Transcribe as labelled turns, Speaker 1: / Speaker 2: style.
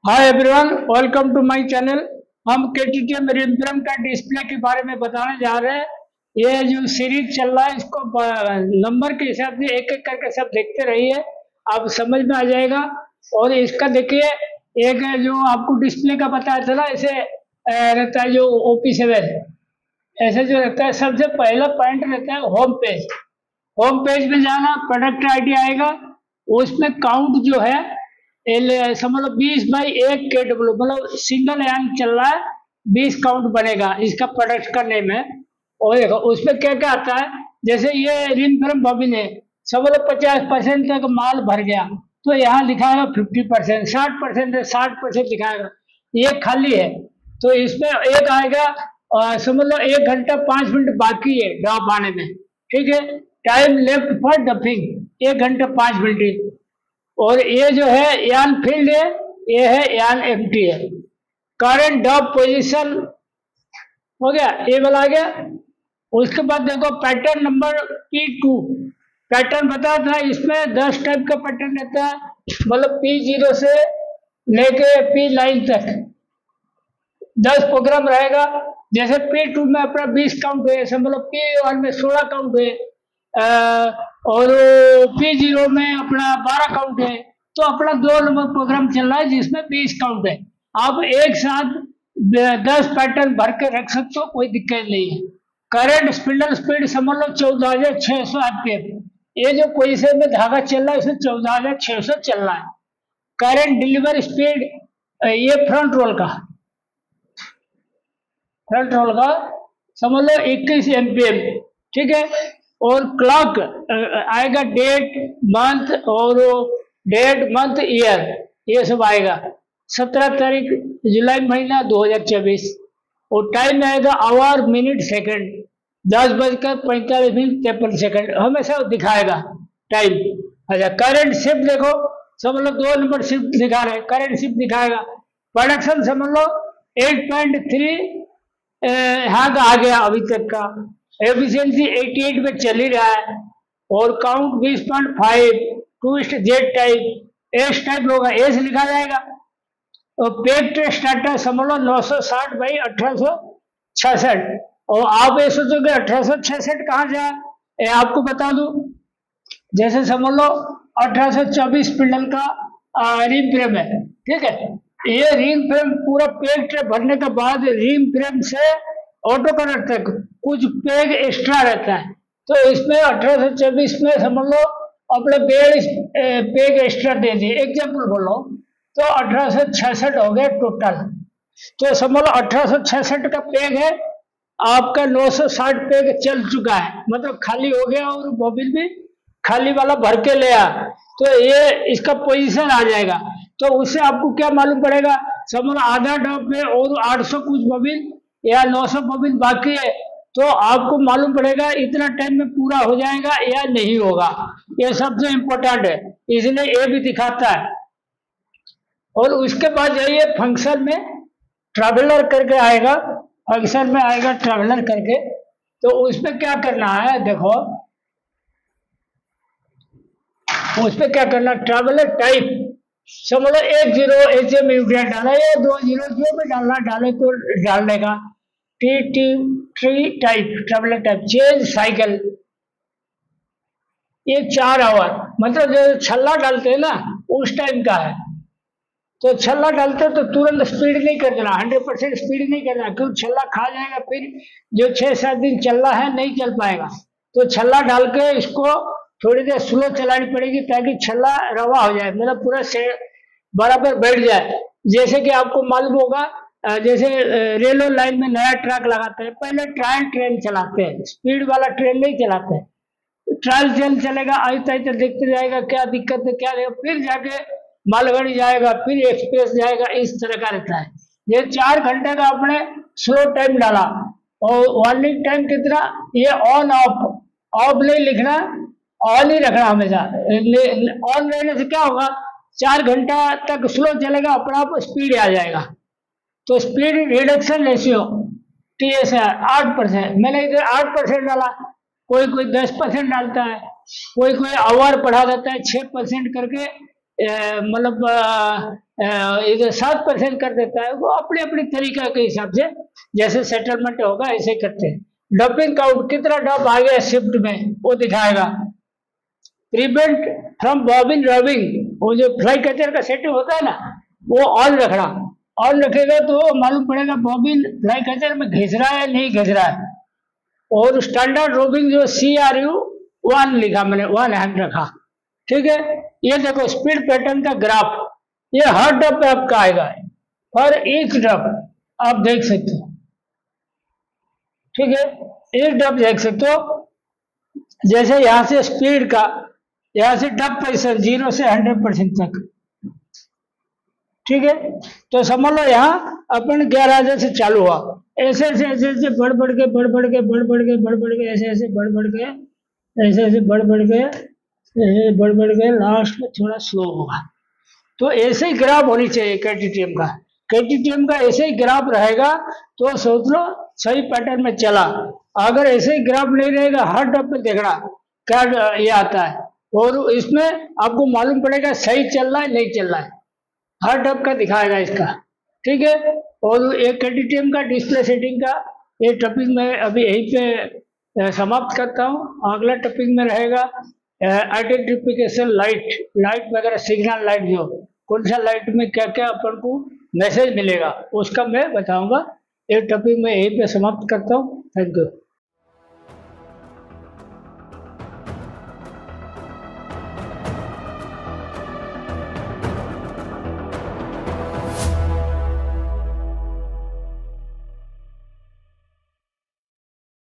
Speaker 1: Hi everyone, welcome to my channel. हम KTTM रिमफ्रेम का display के बारे में बताने जा रहे हैं। ये जो सीरीज चल रहा है इसको नंबर के हिसाब से एक एक करके सब देखते रहिए, आप समझ में आ जाएगा। और इसका देखिए, एक जो आपको डिस्प्ले का बताया था ना, ऐसे रहता है जो OP7, ऐसे जो रहता है सबसे पहला पॉइंट रहता है होम पेज। होम पेज में जाना, प्रोडक्ट आईडी आएगा, उसमें काउंट जो है समझ लो 20/1 KW, मतलब सिंगल यान चल रहा है, 20 काउंट बनेगा। इसका प्रोडक्ट का नेम है। और देखो उसमें क्या क्या आता है, जैसे ये रिमफ्रेम बॉबिन है, समझ लो 50% तक माल भर गया तो यहाँ लिखाएगा 50%, 60% है 60% दिखाएगा। ये खाली है तो इसमें एक आएगा, समझ लो 1 घंटा 5 मिनट बाकी है ड्रॉप आने में, ठीक है। टाइम लेफ्ट फॉर डफिंग 1 घंटा 5 मिनट। और ये जो है यान फील्ड है, ये है यान एम्प्टी है। करंट ड्रॉप पोजीशन हो गया, ये वाला आ गया। उसके बाद देखो पैटर्न नंबर P2, पैटर्न बताया था, इसमें 10 टाइप का पैटर्न रहता है, मतलब P0 से लेके P9 तक 10 प्रोग्राम रहेगा। जैसे P2 में अपना 20 काउंट है, मतलब P1 में 16 काउंट है, और P0 में अपना 12 काउंट है। तो अपना 2 नंबर प्रोग्राम चल रहा है जिसमें 20 काउंट है। आप एक साथ 10 पैटर्न भर के रख सकते हो, कोई दिक्कत नहीं है। करंट स्पिंडल स्पीड समझ लो 14,600 RPM। ये जो पोजीशन में धागा चल रहा है इसमें 14,600 चल रहा है। करंट डिलीवर स्पीड, ये फ्रंट रोल का समझ लो 21 MPM, ठीक है। और क्लॉक आएगा डेट मंथ, और डेट मंथ ईयर, ये सब आएगा। 17 तारीख जुलाई महीना 2024। और टाइम आएगा आवर मिनट सेकंड, 10:45 हमेशा दिखाएगा टाइम। अच्छा, करंट शिफ्ट देखो, समझ लो 2 नंबर शिफ्ट दिखा रहे, करंट शिफ्ट दिखाएगा। प्रोडक्शन समझ लो 8.3 यहाँ का आ गया अभी तक का। एफिशिएंसी 88 पे चल ही रहा है। और count 20.5, twist Z type S type होगा, एस लिखा जाएगा। और पेक्ट स्टार्टर समझ लो 960/1866। और आप ये सोचोगे 1866 कहाँ जाए, आपको बता दूं, जैसे समझ लो 1824 स्पिंडल का रिम फ्रेम है, ठीक है। ये रिम फ्रेम पूरा पेक्ट भरने के बाद रिम फ्रेम से ऑटो कलर तक कुछ पेग एक्स्ट्रा रहता है, तो इसमें 1824 में समझ लो अपने पेग एक्स्ट्रा दे दिए, एग्जाम्पल बोलो, तो 1866 हो गया टोटल। तो समझ लो 1866 का पेग है, आपका 960 पेग चल चुका है, मतलब खाली हो गया, और बॉबिन भी खाली वाला भर के ले आ, तो ये इसका पोजीशन आ जाएगा। तो उससे आपको क्या मालूम पड़ेगा, समझ लो आधा ड्रॉप में और 800 कुछ बॉबिन या 900 बॉबिन बाकी है, तो आपको मालूम पड़ेगा इतना टाइम में पूरा हो जाएगा या नहीं होगा। ये सबसे इम्पोर्टेंट है, इसलिए ये भी दिखाता है। और उसके बाद जाइए फंक्शन में, ट्रैवलर करके आएगा, फंक्शन में आएगा ट्रैवलर करके। तो उसमें क्या करना है, देखो उसमें क्या करना, ट्रैवलर टाइप समझ लो 10 HM यूनिट डाला, या 20 जो भी डालना डाले तो डाल देगा। Tree type, traveller type, change cycle, ये 4 आवर, मतलब जो छल्ला डालते हैं ना उस टाइम का है। तो छल्ला डालते तो तुरंत स्पीड नहीं कर देना, 100% स्पीड नहीं करना, क्योंकि छल्ला खा जाएगा, फिर जो 6-7 दिन चल रहा है नहीं चल पाएगा। तो छल्ला डाल के इसको थोड़ी देर स्लो चलानी पड़ेगी ताकि छल्ला रवा हो जाए, मतलब पूरा से बराबर बैठ जाए। जैसे कि आपको मालूम होगा, जैसे रेलवे लाइन में नया ट्रैक लगाते हैं, पहले ट्रायल ट्रेन चलाते हैं, स्पीड वाला ट्रेन नहीं चलाते हैं। ट्रायल ट्रेन चलेगा, आहिस्ता आहिस्ता देखते जाएगा क्या दिक्कत है क्या नहीं, फिर जाके मालगाड़ी जाएगा, फिर एक्सप्रेस जाएगा, इस तरह का रहता है। ये 4 घंटे का आपने स्लो टाइम डाला, और वार्निंग टाइम कितना, ये ऑन ऑफ नहीं लिखना, ऑन ही रखना हमेशा। ऑन रहने से क्या होगा, 4 घंटा तक स्लो चलेगा, अपना आप स्पीड आ जाएगा। तो स्पीड रिडक्शन रेशियो TSR 8%, मैंने इधर 8% डाला, कोई 10% डालता है, कोई आवर बढ़ा देता है 6% करके, मतलब इधर 7% कर देता है, वो अपने अपने तरीका के हिसाब से जैसे सेटलमेंट होगा ऐसे करते हैं। डंपिंग काउंट कितना डंप आ गया शिफ्ट में वो दिखाएगा। प्रिवेंट फ्रॉम बॉबिन रबिंग, वो जो फ्लाई कैचर का सेटिंग होता है ना वो ऑन रखना, ऑन रखेगा तो मालूम पड़ेगा बॉबिन फ्लाई कैचर में घिस रहा है नहीं घिस रहा है। और स्टैंडर्ड रोबिंग जो CRU 1 लिखा मैंने, 1 हैंड रखा, ठीक है। ये देखो स्पीड पैटर्न का ग्राफ, ये हर डब पे आपका आएगा, और ईच डब आप देख सकते हो, ठीक है। एक डब देख सकते हो, जैसे यहाँ से स्पीड का, यहाँ से डब पोजीशन 0 से 100% तक, ठीक है। तो समझ लो यहाँ अपन 11,000 से चालू हुआ, ऐसे ऐसे ऐसे ऐसे बढ़ बढ़ के बढ़ बढ़ के बढ़ बढ़ के बढ़ बढ़ के ऐसे ऐसे बढ़ बढ़ के ऐसे ऐसे बढ़ बढ़ के ऐसे बढ़ बढ़ के लास्ट में थोड़ा स्लो होगा। तो ऐसे ही ग्राफ होनी चाहिए KTTM का। KTTM का ऐसे ही ग्राफ रहेगा तो सोच लो सही पैटर्न में चला। अगर ऐसे ही ग्राफ नहीं रहेगा, हर डब पे देखना क्या ये आता है, और इसमें आपको मालूम पड़ेगा सही चल रहा है नहीं चल रहा है, हर डब का दिखाएगा इसका, ठीक है। और एक KTTM का डिस्प्ले सेटिंग का ये टॉपिक मैं अभी यहीं पे समाप्त करता हूँ। अगला टॉपिक में रहेगा आइडेंटिफिकेशन लाइट वगैरह, सिग्नल लाइट, जो कौन सा लाइट में क्या क्या अपन को मैसेज मिलेगा उसका मैं बताऊंगा। ये टॉपिक मैं यहीं पे समाप्त करता हूँ। Thank you.